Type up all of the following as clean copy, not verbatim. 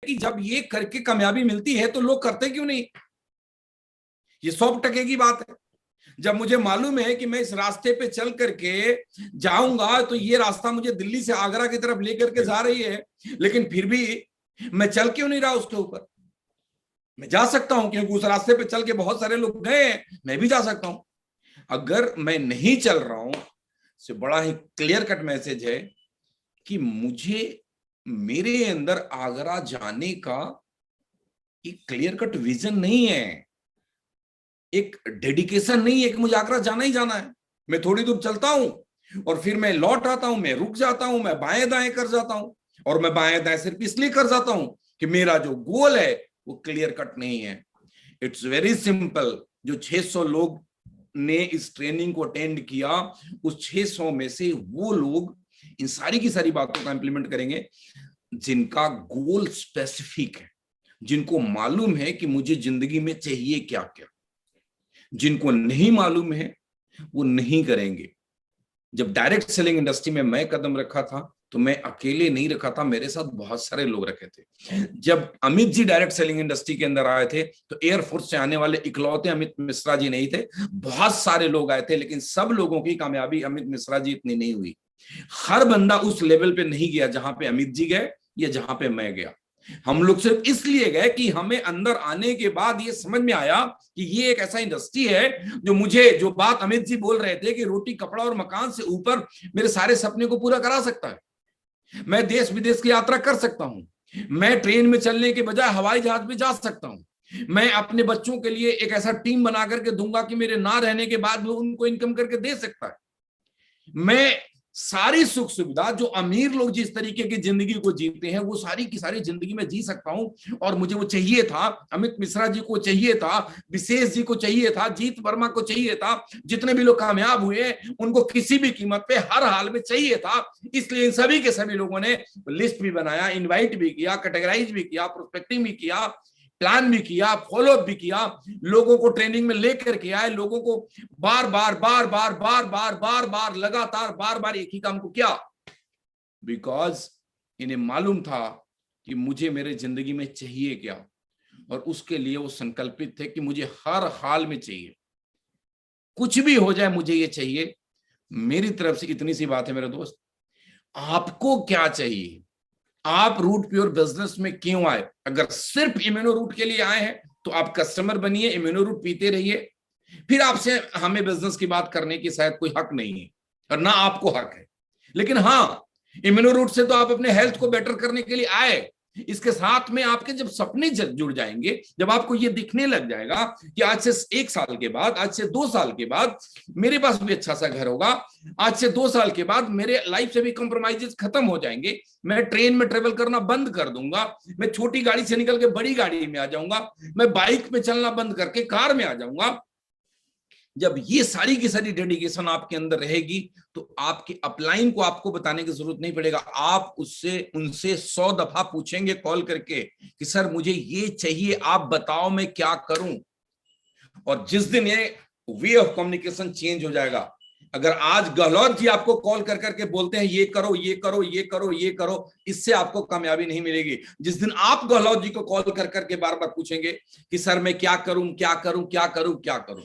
कि जब ये करके कामयाबी मिलती है तो लोग करते क्यों नहीं। ये 100% की बात है। जब मुझे मालूम है कि मैं इस रास्ते पे चल करके जाऊंगा तो ये रास्ता मुझे दिल्ली से आगरा की तरफ लेकर के जा रही है, लेकिन फिर भी मैं चल क्यों नहीं रहा उसके ऊपर। मैं जा सकता हूं क्योंकि उस रास्ते पे चल के बहुत सारे लोग गए हैं, मैं भी जा सकता हूं। अगर मैं नहीं चल रहा हूं तो बड़ा ही क्लियर कट मैसेज है कि मुझे मेरे अंदर आगरा जाने का एक क्लियर कट विजन नहीं है, एक डेडिकेशन नहीं है कि मुझे आगरा जाना ही जाना है। मैं थोड़ी दूर चलता हूं और फिर मैं लौट आता हूं, मैं रुक जाता हूं, मैं बाएं दाएं कर जाता हूं। और मैं बाएं दाएं सिर्फ इसलिए कर जाता हूं कि मेरा जो गोल है वो क्लियर कट नहीं है। It's very simple. जो 600 लोग ने इस ट्रेनिंग को अटेंड किया, उस 600 में से वो लोग इन सारी की सारी बातों का इंप्लीमेंट करेंगे जिनका गोल स्पेसिफिक है, जिनको मालूम है कि मुझे जिंदगी में चाहिए क्या क्या। जिनको नहीं मालूम है वो नहीं करेंगे। जब डायरेक्ट सेलिंग इंडस्ट्री में मैं कदम रखा था तो मैं अकेले नहीं रखा था, मेरे साथ बहुत सारे लोग रखे थे। जब Amit ji direct selling industry के अंदर आए थे तो एयरफोर्स से आने वाले इकलौते अमित मिश्रा जी नहीं थे, बहुत सारे लोग आए थे, लेकिन सब लोगों की कामयाबी अमित मिश्रा जी इतनी नहीं हुई। हर बंदा उस लेवल पे नहीं गया जहां पे अमित जी गए या जहां पे मैं गया। हम लोग सिर्फ इसलिए गए कि हमें अंदर आने के बाद ये समझ में आया कि ये एक ऐसा इंडस्ट्री है जो मुझे, जो बात अमित जी बोल रहे थे कि रोटी कपड़ा और मकान से ऊपर मेरे सारे सपने को पूरा करा सकता है। मैं देश विदेश की यात्रा कर सकता हूं, मैं ट्रेन में चलने के बजाय हवाई जहाज में जा सकता हूं, मैं अपने बच्चों के लिए एक ऐसा टीम बना करके दूंगा कि मेरे ना रहने के बाद वो उनको इनकम करके दे सकता है। मैं सारी सुख सुविधा जो अमीर लोग जिस तरीके की जिंदगी को जीते हैं वो सारी की सारी जिंदगी में जी सकता हूं। और मुझे वो चाहिए था, अमित मिश्रा जी को चाहिए था, विशेष जी को चाहिए था, जीत वर्मा को चाहिए था, जितने भी लोग कामयाब हुए उनको किसी भी कीमत पे हर हाल में चाहिए था। इसलिए इन सभी के सभी लोगों ने लिस्ट भी बनाया, इन्वाइट भी किया, कैटेगराइज भी किया, प्रोस्पेक्टिंग भी किया, प्लान भी किया, फॉलो अप भी किया, लोगों को ट्रेनिंग में लेकर के आए, लोगों को बार बार बार बार बार बार बार बार लगातार बार बार एक ही काम को किया। बिकॉज इन्हें मालूम था कि मुझे मेरे जिंदगी में चाहिए क्या, और उसके लिए वो संकल्पित थे कि मुझे हर हाल में चाहिए, कुछ भी हो जाए मुझे ये चाहिए। मेरी तरफ से इतनी सी बात है मेरे दोस्त, आपको क्या चाहिए, आप रूट प्योर बिजनेस में क्यों आए। अगर सिर्फ इम्यूनो रूट के लिए आए हैं तो आप कस्टमर बनिए, इम्यूनो रूट पीते रहिए, फिर आपसे हमें बिजनेस की बात करने की शायद कोई हक नहीं है और ना आपको हक है। लेकिन हाँ, इम्यूनो रूट से तो आप अपने हेल्थ को बेटर करने के लिए आए। इसके साथ में आपके जब सपने जुड़ जाएंगे, जब आपको ये दिखने लग जाएगा कि आज से 1 साल के बाद, आज से 2 साल के बाद मेरे पास भी अच्छा सा घर होगा, आज से 2 साल के बाद मेरे लाइफ से भी कॉम्प्रोमाइजेस खत्म हो जाएंगे, मैं ट्रेन में ट्रेवल करना बंद कर दूंगा, मैं छोटी गाड़ी से निकल के बड़ी गाड़ी में आ जाऊंगा, मैं बाइक में चलना बंद करके कार में आ जाऊंगा। जब ये सारी की सारी डेडिकेशन आपके अंदर रहेगी तो आपके अपलाइन को आपको बताने की जरूरत नहीं पड़ेगा। आप उनसे 100 दफा पूछेंगे कॉल करके कि सर मुझे ये चाहिए, आप बताओ मैं क्या करूं। और जिस दिन ये वे ऑफ कम्युनिकेशन चेंज हो जाएगा, अगर आज गहलोत जी आपको कॉल कर करके बोलते हैं ये करो ये करो ये करो ये करो, इससे आपको कामयाबी नहीं मिलेगी। जिस दिन आप गहलोत जी को कॉल कर करके बार बार पूछेंगे कि सर मैं क्या करूं क्या करूं क्या करूं क्या करूं।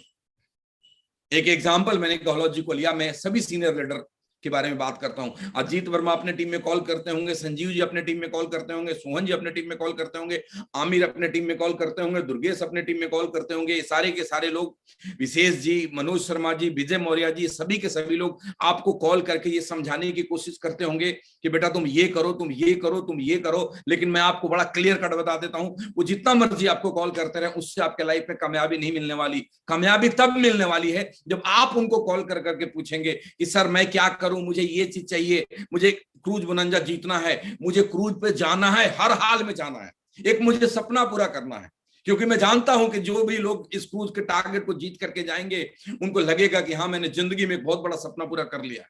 एक एग्जाम्पल मैंने गहलोत जी को लिया, मैं सभी सीनियर लीडर के बारे में बात करता हूं। अजीत वर्मा अपने टीम में कॉल करते होंगे, संजीव जी अपने टीम में कॉल करते होंगे, सोहन जी अपने टीम में कॉल करते होंगे, आमिर अपने टीम में कॉल करते होंगे, दुर्गेश अपने टीम में कॉल करते होंगे, ये सारे के सारे लोग, विशेष जी, मनोज शर्मा जी, विजय मौर्य जी, सभी के सभी लोग आपको कॉल करके ये समझाने की कोशिश करते होंगे कि बेटा तुम ये करो, तुम ये करो, तुम ये करो। लेकिन मैं आपको बड़ा क्लियर कट बता देता हूं, वो जितना मर्जी आपको कॉल करते रहे उससे आपके लाइफ में कामयाबी नहीं मिलने वाली। कामयाबी तब मिलने वाली है जब आप उनको कॉल कर करके पूछेंगे कि सर मैं क्या करूं, मुझे ये चीज चाहिए, मुझे क्रूज बुनंजा जीतना है, मुझे क्रूज पे जाना है, हर हाल में जाना है, एक मुझे सपना पूरा करना है। क्योंकि मैं जानता हूं कि जो भी लोग इस क्रूज के टारगेट को जीत करके जाएंगे उनको लगेगा कि हाँ मैंने जिंदगी में एक बहुत बड़ा सपना पूरा कर लिया है।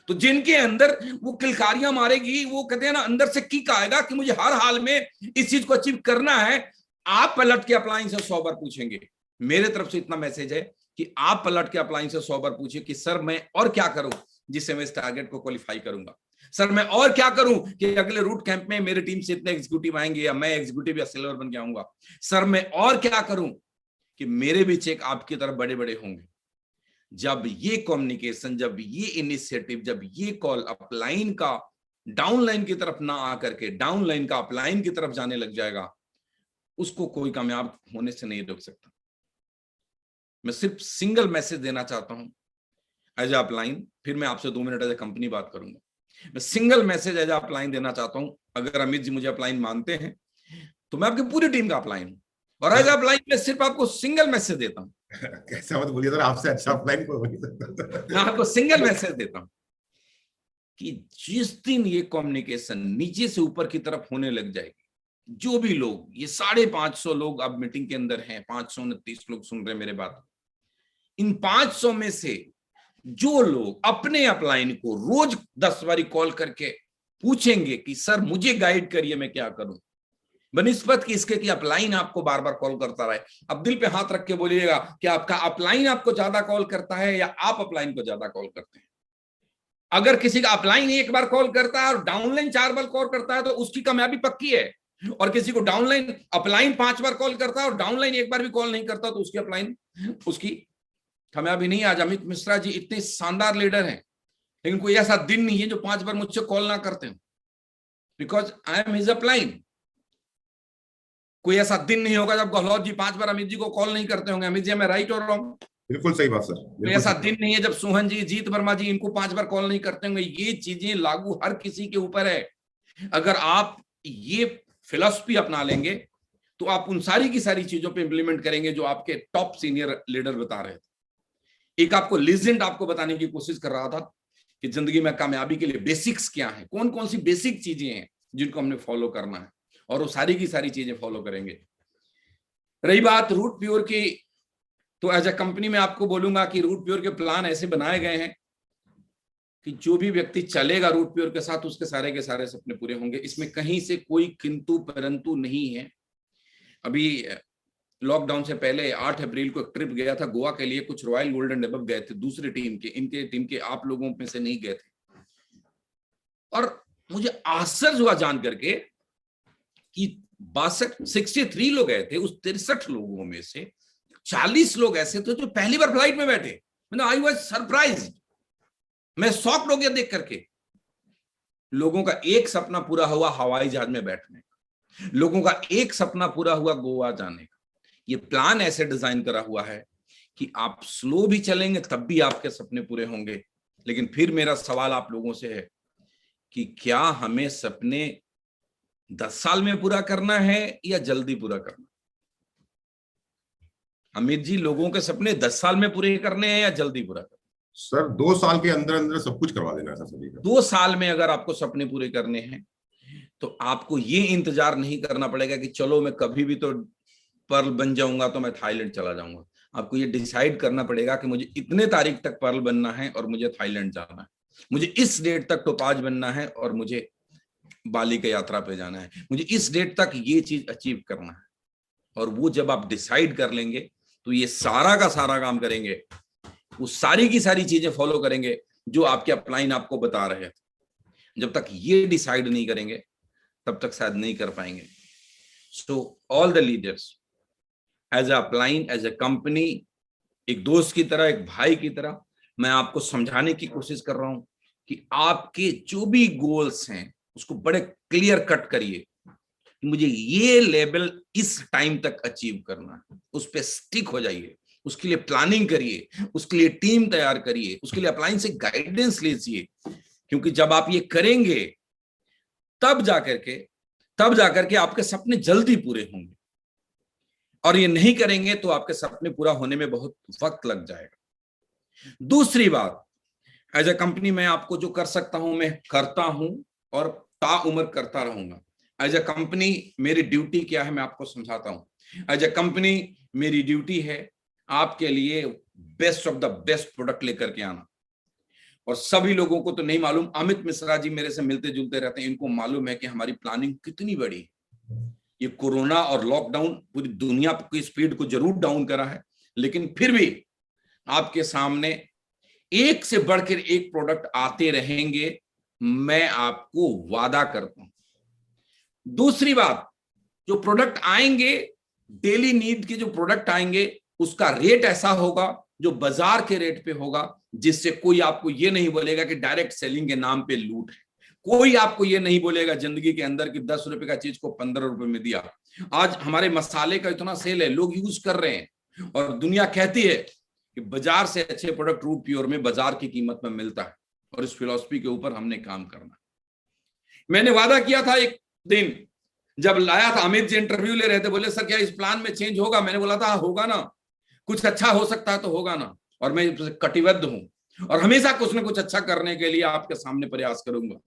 तो जिनके अंदर वो किलकारियां मारेगी, वो कहते हैं ना अंदर से किक आएगा कि मुझे हर हाल में इस चीज को अचीव करना है, आप पलट के अपलाइन से 100 बार पूछेंगे। मेरे तरफ से इतना मैसेज है कि आप पलट के अपलाइन से 100 बार पूछिए कि सर मैं और क्या करूं जिससे मैं इस टारगेट को क्वालिफाई करूंगा। सर मैं और क्या करूं कि अगले रूट कैंप में मेरे टीम से इतने एग्जीक्यूटिव आएंगे या मैं एग्जीक्यूटिव या सिल्वर बन के आऊंगा। सर मैं और क्या करूं कि मेरे भी चेक आपकी तरफ बड़े बड़े होंगे। जब ये कम्युनिकेशन, जब ये इनिशिएटिव, जब ये कॉल अपलाइन का डाउनलाइन की तरफ ना आकर के डाउनलाइन का अपलाइन की तरफ जाने लग जाएगा, उसको कोई कामयाब होने से नहीं रोक सकता। मैं सिर्फ सिंगल मैसेज देना चाहता हूं एज अपलाइन, फिर मैं आपसे 2 मिनट एज ए कंपनी बात करूंगा। मैं सिंगल मैसेज एज अपलाइन देना चाहता हूं। अगर अमित जी मुझे अपलाइन मानते हैं तो मैं आपकी पूरी टीम का अपलाइन हूं, और एज अपलाइन मैं सिर्फ आपको सिंगल मैसेज देता हूं। कैसा मत बोलिए सर, आपसे अच्छा अपलाइन कोई नहीं सकता। मैं आपको सिंगल मैसेज देता हूं कि जिस दिन ये कम्युनिकेशन नीचे से ऊपर की तरफ होने लग जाएगी, जो भी लोग, ये 550 लोग अब मीटिंग के अंदर हैं, 529 लोग सुन रहे मेरे बात, इन 500 में से जो लोग अपने अपलाइन को रोज 10 बारी कॉल करके पूछेंगे कि सर मुझे गाइड करिए मैं क्या करूं, बनिस्बत की इसके कि अपलाइन आपको बार बार कॉल करता रहे। अब दिल पे हाथ रख के बोलिएगा कि आपका अपलाइन आपको ज्यादा कॉल करता है या आप अपलाइन को ज्यादा कॉल करते हैं। अगर किसी का अपलाइन एक बार कॉल करता है और डाउनलाइन 4 बार कॉल करता है तो उसकी कामयाबी पक्की है, और किसी को डाउनलाइन अपलाइन 5 बार कॉल करता है और डाउनलाइन एक बार भी कॉल नहीं करता तो उसकी अपलाइन, उसकी कामयाबी नहीं। आज अमित मिश्रा जी इतने शानदार लीडर हैं, लेकिन कोई ऐसा दिन नहीं है जो 5 बार मुझसे कॉल ना करते हो, because I am his upline. कोई ऐसा दिन नहीं होगा जब गहलोत जी 5 बार अमित जी को कॉल नहीं करते होंगे। अमित जी मैं राइट और रॉन्ग? बिल्कुल सही बात सर। कोई ऐसा दिन नहीं है जब सोहन जी, जीत वर्मा जी इनको 5 बार कॉल नहीं करते होंगे। ये चीजें लागू हर किसी के ऊपर है। अगर आप ये फिलॉसफी अपना लेंगे तो आप उन सारी की सारी चीजों पे इंप्लीमेंट करेंगे जो आपके टॉप सीनियर लीडर बता रहे थे। एक आपको लीजेंड आपको बताने की कोशिश कर रहा था कि जिंदगी में कामयाबी के लिए बेसिक्स क्या है, कौन कौन सी बेसिक चीजें हैं जिनको हमने फॉलो करना है, और वो सारी की सारी चीजें फॉलो करेंगे। रही बात रूट प्योर की, तो एज ए कंपनी में आपको बोलूंगा कि रूट प्योर के प्लान ऐसे बनाए गए हैं कि जो भी व्यक्ति चलेगा रूट प्योर के साथ उसके सारे के सारे सपने पूरे होंगे। इसमें कहीं से कोई किंतु परंतु नहीं है। अभी लॉकडाउन से पहले 8 अप्रैल को एक ट्रिप गया था गोवा के लिए, कुछ रॉयल गोल्डन डेवलप गए थे दूसरी टीम के, इनके टीम के आप लोगों में से नहीं गए थे, और मुझे आश्चर्य हुआ जान करके कि 63 लोग गए थे, उस 63 लोगों में से 40 लोग ऐसे थे जो पहली बार फ्लाइट में बैठे। मैंने आई वाज सरप्राइज्ड, मैं शॉक्ड हो गया देख करके। लोगों का एक सपना पूरा हुआ हवाई जहाज में बैठने का, लोगों का एक सपना पूरा हुआ गोवा जाने का। ये प्लान ऐसे डिजाइन करा हुआ है कि आप स्लो भी चलेंगे तब भी आपके सपने पूरे होंगे। लेकिन फिर मेरा सवाल आप लोगों से है कि क्या हमें सपने 10 साल में पूरा करना है या जल्दी पूरा करना? अमित जी, लोगों के सपने 10 साल में पूरे करने हैं या जल्दी पूरा करना? सर 2 साल के अंदर अंदर सब कुछ करवा देना है सर सभी का। 2 साल में अगर आपको सपने पूरे करने हैं तो आपको ये इंतजार नहीं करना पड़ेगा कि चलो मैं कभी भी तो पर्ल बन जाऊंगा तो मैं थाईलैंड चला जाऊंगा। आपको ये डिसाइड करना पड़ेगा कि मुझे इतने तारीख तक पर्ल बनना है और मुझे थाईलैंड जाना है, मुझे इस डेट तक टोपाज बनना है और मुझे बाली की यात्रा पे जाना है, मुझे इस डेट तक ये चीज अचीव करना है। और वो जब आप डिसाइड कर लेंगे तो ये सारा का सारा काम करेंगे, वो सारी की सारी चीजें फॉलो करेंगे जो आपके अपलाइन आपको बता रहे थे। जब तक ये डिसाइड नहीं करेंगे तब तक शायद नहीं कर पाएंगे। So all the leaders as a upline, as a company, एक दोस्त की तरह, एक भाई की तरह मैं आपको समझाने की कोशिश कर रहा हूं कि आपके जो भी गोल्स हैं उसको बड़े क्लियर कट करिए। मुझे ये लेवल इस टाइम तक अचीव करना है, उस पर स्टिक हो जाइए, उसके लिए प्लानिंग करिए, उसके लिए टीम तैयार करिए, उसके लिए अपलाइन से गाइडेंस लीजिए। क्योंकि जब आप ये करेंगे तब जाकर के आपके सपने जल्दी पूरे होंगे, और ये नहीं करेंगे तो आपके सपने पूरा होने में बहुत वक्त लग जाएगा। दूसरी बात, एज ए कंपनी मैं आपको जो कर सकता हूं मैं करता हूं और ताउम्र करता रहूंगा। एज ए कंपनी मेरी ड्यूटी क्या है मैं आपको समझाता हूं। एज ए कंपनी मेरी ड्यूटी है आपके लिए best of the best product लेकर के आना। और सभी लोगों को तो नहीं मालूम, अमित मिश्रा जी मेरे से मिलते जुलते रहते हैं, इनको मालूम है कि हमारी प्लानिंग कितनी बड़ी है। ये कोरोना और लॉकडाउन पूरी दुनिया की स्पीड को जरूर डाउन करा है, लेकिन फिर भी आपके सामने एक से बढ़कर एक प्रोडक्ट आते रहेंगे। मैं आपको वादा करता हूं। दूसरी बात, जो प्रोडक्ट आएंगे, डेली नीड के जो प्रोडक्ट आएंगे, उसका रेट ऐसा होगा जो बाजार के रेट पे होगा, जिससे कोई आपको ये नहीं बोलेगा कि डायरेक्ट सेलिंग के नाम पे लूट है। कोई आपको ये नहीं बोलेगा जिंदगी के अंदर कि 10 रुपए का चीज को 15 रुपए में दिया। आज हमारे मसाले का इतना सेल है, लोग यूज कर रहे हैं, और दुनिया कहती है कि बाजार से अच्छे प्रोडक्ट रूट प्योर में बाजार की कीमत में मिलता है। और इस फिलॉसफी के ऊपर हमने काम करना। मैंने वादा किया था एक दिन, जब लाया था अमित जी इंटरव्यू ले रहे थे, बोले सर क्या इस प्लान में चेंज होगा? मैंने बोला था होगा ना, कुछ अच्छा हो सकता है तो होगा ना, और मैं कटिबद्ध हूं और हमेशा कुछ ना कुछ अच्छा करने के लिए आपके सामने प्रयास करूंगा।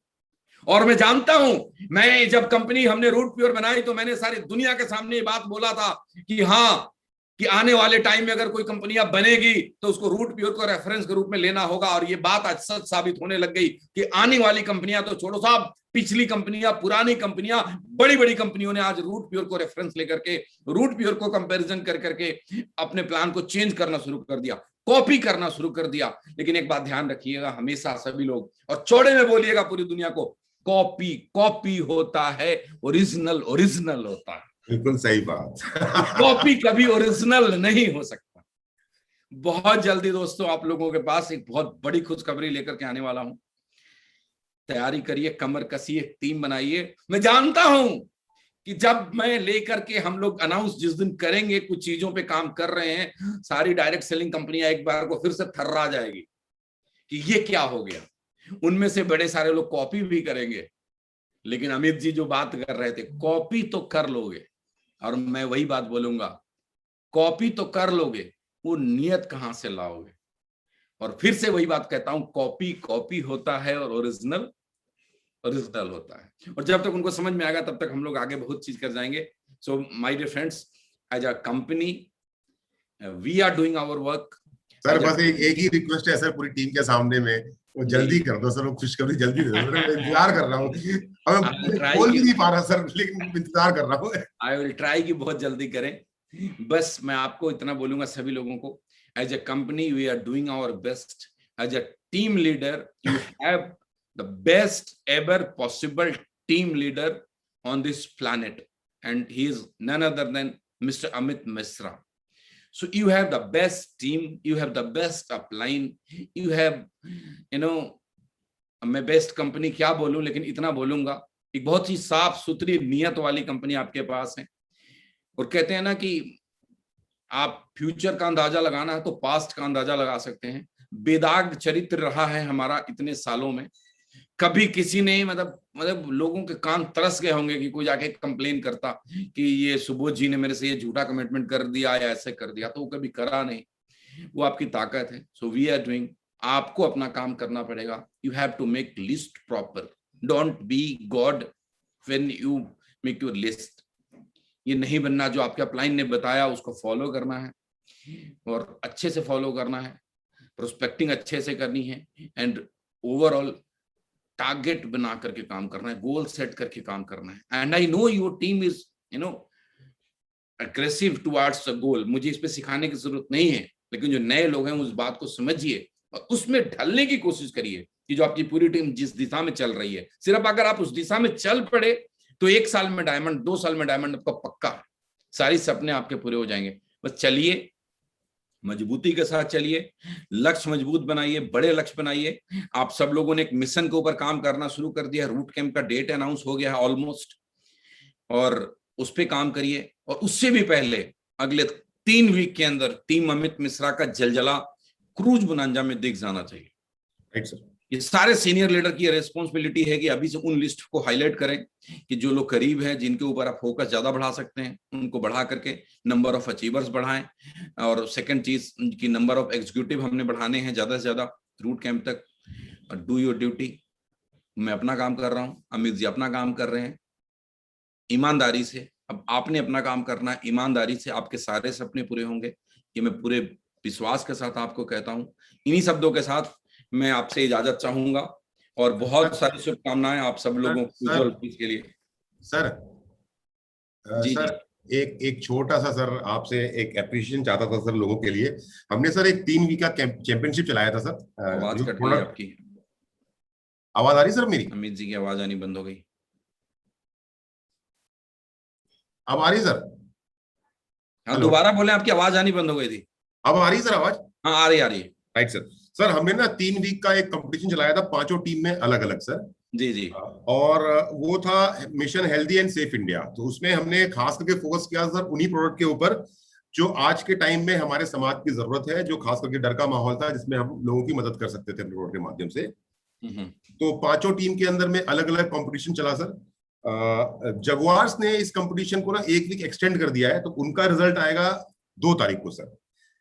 और मैं जानता हूं, मैं जब कंपनी हमने रूट प्योर बनाई तो मैंने सारी दुनिया के सामने ये बात बोला था कि हाँ, कि आने वाले टाइम में अगर कोई कंपनियां बनेगी तो उसको रूट प्योर को रेफरेंस के रूप में लेना होगा। और ये बात आज सच साबित होने लग गई कि आने वाली कंपनियां तो छोड़ो साहब, पिछली कंपनियां, पुरानी कंपनियां, बड़ी बड़ी कंपनियों ने आज रूट प्योर को रेफरेंस लेकर के, रूट प्योर को कंपैरिजन कर करके अपने प्लान को चेंज करना शुरू कर दिया, कॉपी करना शुरू कर दिया। लेकिन एक बात ध्यान रखिएगा, हमेशा सभी लोग, और चौड़े में बोलिएगा पूरी दुनिया को, कॉपी कॉपी होता है, ओरिजिनल ओरिजिनल होता है। बिल्कुल सही बात। कॉपी कभी ओरिजिनल नहीं हो सकता। बहुत जल्दी दोस्तों आप लोगों के पास एक बहुत बड़ी खुशखबरी लेकर के आने वाला हूं। तैयारी करिए, कमर कसिए, टीम बनाइए। मैं जानता हूं कि जब मैं लेकर के हम लोग अनाउंस जिस दिन करेंगे, कुछ चीजों पे काम कर रहे हैं, सारी डायरेक्ट सेलिंग कंपनियां एक बार को फिर से थर्रा जाएगी कि ये क्या हो गया। उनमें से बड़े सारे लोग कॉपी भी करेंगे, लेकिन अमित जी जो बात कर रहे थे, कॉपी तो कर लोगे, और मैं वही बात बोलूंगा, कॉपी तो कर लोगे, वो नियत कहां से लाओगे? और फिर से वही बात कहता हूं, कॉपी कॉपी होता है और ओरिजिनल ओरिजिनल होता है। और जब तक उनको समझ में आएगा तब तक हम लोग आगे बहुत चीज कर जाएंगे। So my dear friends, as a company we are doing our work. Sir बस एक ही रिक्वेस्ट है सर पूरी टीम के सामने में, वो जल्दी कर दो सर, वो खुशखबरी जल्दी दे दो। मैं इंतजार कर रहा हूँ, बोल भी नहीं पा रहा सर, लेकिन इंतजार कर रहा हूँ। आई विल ट्राई कि बहुत जल्दी करें। बस मैं आपको इतना बोलूंगा सभी लोगों को, as a company we are doing our best. As a team leader, you have the best ever possible team leader on this planet, and he is none other than Mr. Amit Misra. So you have the best team, you have the best upline, you have, you know, मैं best company क्या बोलूं, लेकिन इतना बोलूंगा, एक बहुत ही साफ सुथरी नियत वाली कंपनी आपके पास है। और कहते हैं ना कि आप फ्यूचर का अंदाजा लगाना है तो पास्ट का अंदाजा लगा सकते हैं। बेदाग चरित्र रहा है हमारा इतने सालों में, कभी किसी ने मतलब लोगों के कान तरस गए होंगे कि कोई जाके कंप्लेन करता कि ये सुबोध जी ने मेरे से ये झूठा कमिटमेंट कर दिया या ऐसे कर दिया, तो वो कभी करा नहीं। वो आपकी ताकत है। सो वी आर डूइंग, आपको अपना काम करना पड़ेगा। You have to make list proper, don't be god when you make your list. ये नहीं बनना, जो आपके अपलाइन ने बताया उसको फॉलो करना है, और अच्छे से फॉलो करना है, प्रोस्पेक्टिंग अच्छे से करनी है, एंड ओवरऑल टारगेट बना करके काम करना है, गोल सेट करके काम करना है। And I know your team is aggressive towards the goal. मुझे इस पे सिखाने की जरूरत नहीं है, लेकिन जो नए लोग हैं उस बात को समझिए और उसमें ढलने की कोशिश करिए कि जो आपकी पूरी टीम जिस दिशा में चल रही है, सिर्फ अगर आप उस दिशा में चल पड़े तो 1 साल में डायमंड, 2 साल में डायमंड आपका पक्का है। सारी सपने आपके पूरे हो जाएंगे। बस चलिए, मजबूती के साथ चलिए, लक्ष्य मजबूत बनाइए, बड़े लक्ष्य बनाइए। आप सब लोगों ने एक मिशन के ऊपर काम करना शुरू कर दिया। रूट कैंप का डेट अनाउंस हो गया है ऑलमोस्ट, और उस पर काम करिए। और उससे भी पहले अगले 3 वीक के अंदर टीम अमित मिश्रा का जलजला क्रूज बोनांजा में दिख जाना चाहिए। Right sir. ये सारे सीनियर लीडर की रिस्पॉन्सिबिलिटी है कि अभी से उन लिस्ट को हाईलाइट करें कि जो लोग करीब हैं, जिनके ऊपर आप फोकस ज्यादा बढ़ा सकते हैं, उनको बढ़ा करके नंबर ऑफ अचीवर्स बढ़ाएं। और सेकंड चीज की नंबर ऑफ एग्जीक्यूटिव हमने बढ़ाने हैं ज्यादा से ज्यादा रूट कैंप तक। Do your duty. मैं अपना काम कर रहा हूँ, अमित जी अपना काम कर रहे हैं, ईमानदारी से। अब आपने अपना काम करना है, ईमानदारी से आपके सारे सपने पूरे होंगे, ये मैं पूरे विश्वास के साथ आपको कहता हूँ। इन्हीं शब्दों के साथ मैं आपसे इजाजत चाहूंगा, और बहुत सारी शुभकामनाएं आप सब लोगों के लिए। सर जी सर जी। एक छोटा सा सर आपसे एक एप्रिशिएशन चाहता था सर लोगों के लिए। हमने सर एक 3 वीक का चैंपियनशिप चलाया था सर। आवाज कट रही है आपकी। आवाज आ रही सर मेरी? अमित जी की आवाज आनी बंद हो गई। अब आ रही सर? हाँ हेलो, दोबारा बोले, आपकी आवाज आनी बंद हो गई थी। अब आ रही सर आवाज? हाँ आ रही, आ रही है। Right sir. सर हमने ना 3 वीक का एक कंपटीशन चलाया था, 5 टीम में अलग अलग सर। जी जी। और वो था mission healthy and safe India. तो उसमें हमने खास करके फोकस किया सर उन्हीं प्रोडक्ट के ऊपर जो आज के टाइम में हमारे समाज की जरूरत है, जो खास करके डर का माहौल था, जिसमें हम लोगों की मदद कर सकते थे अपने प्रोडक्ट के माध्यम से। तो 5टीम के अंदर में अलग अलग कंपटीशन चला सर। जगुआर्स ने इस कंपटीशन को ना 1 वीक एक्सटेंड कर दिया है, तो उनका रिजल्ट आएगा 2 तारीख को सर।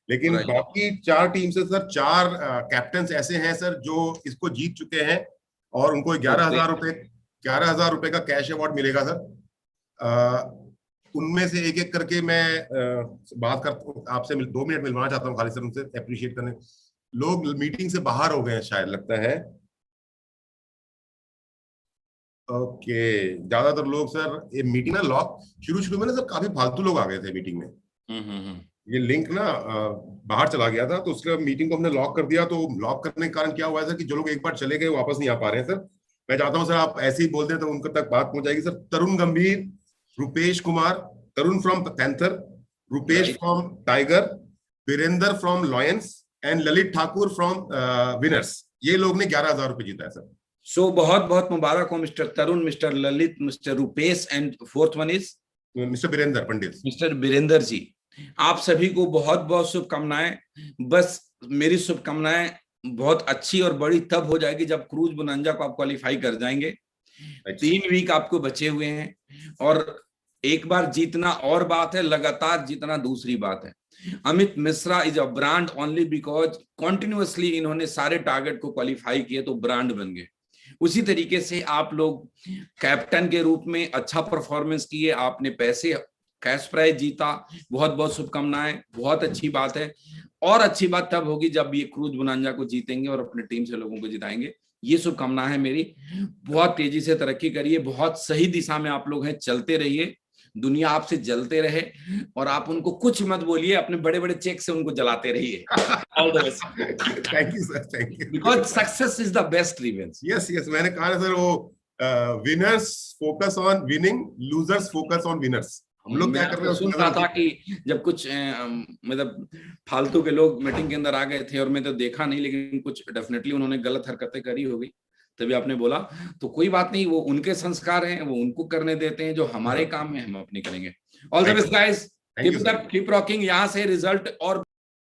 लेकिन Right. बाकी 4 टीम से सर 4 कैप्टन ऐसे हैं सर जो इसको जीत चुके हैं, और उनको 11,000 रुपए का कैश अवार्ड मिलेगा सर। उनमें से एक एक करके मैं बात कर आपसे 2 मिनट मिलवाना चाहता हूँ, खाली सर उनसे अप्रिशिएट करने। लोग मीटिंग से बाहर हो गए हैं शायद, लगता है। ओके, ज्यादातर लोग सर ये मीटिंग ना लॉक, शुरू में ना सर काफी फालतू लोग आ गए थे मीटिंग में। ये लिंक ना बाहर चला गया था, तो उसके मीटिंग को हमने लॉक कर दिया। तो लॉक करने के कारण क्या हुआ है सर कि जो लोग एक बार चले गए वापस नहीं आ पा रहे हैं सर। मैं चाहता हूं सर आप ऐसे ही बोलते हैं तो उनके तक बात पहुंच जाएगी sir. Tarun Gambhir, Rupesh Kumar, Tarun from Panther, Rupesh from Tiger, Virendra from Lions and Lalit Thakur from Winners. ये लोग ने 11,000 रुपए जीता है सर। सो बहुत बहुत मुबारक हो mister Tarun, mister Lalit, mister Rupesh, and fourth one is mister Virendra Pandit. Mister Virendra ji, आप सभी को बहुत बहुत शुभकामनाएं। बस मेरी शुभकामनाएं बहुत अच्छी और बड़ी तब हो जाएगी जब क्रूज बोनांजा को आप क्वालिफाई कर जाएंगे। 3 वीक आपको बचे हुए हैं, और एक बार जीतना और बात है, लगातार जीतना दूसरी बात है। Amit Mishra is a brand only because continuously इन्होंने सारे टारगेट को क्वालिफाई किए तो ब्रांड बन गए। उसी तरीके से आप लोग कैप्टन के रूप में अच्छा परफॉर्मेंस किए, आपने पैसे कैश प्राइज जीता, बहुत बहुत शुभकामनाएं, बहुत अच्छी बात है। और अच्छी बात तब होगी जब ये क्रूज बोनांजा को जीतेंगे और अपने टीम से लोगों को जिताएंगे। ये शुभकामना है मेरी। बहुत तेजी से तरक्की करिए, बहुत सही दिशा में आप लोग हैं, चलते रहिए, दुनिया आपसे जलते रहे, और आप उनको कुछ मत बोलिए, अपने बड़े बड़े चेक से उनको जलाते रहिए। All the best. Thank you sir, thank you. Because success is the best revenge. Yes yes, मैंने कहा ना सर, वो winners focus on winning, losers focus on winners. हम लोग क्या कर रहे हैं, सुन रहा था कि जब कुछ मतलब फालतू के लोग मीटिंग के अंदर आ गए थे, और मैं तो देखा नहीं, लेकिन कुछ डेफिनेटली उन्होंने गलत हरकतें करी होगी, तभी आपने बोला। तो कोई बात नहीं, वो उनके संस्कार हैं, वो उनको करने देते हैं, जो हमारे काम में हम अपने करेंगे। All the best guys, keep rocking. यहाँ से रिजल्ट और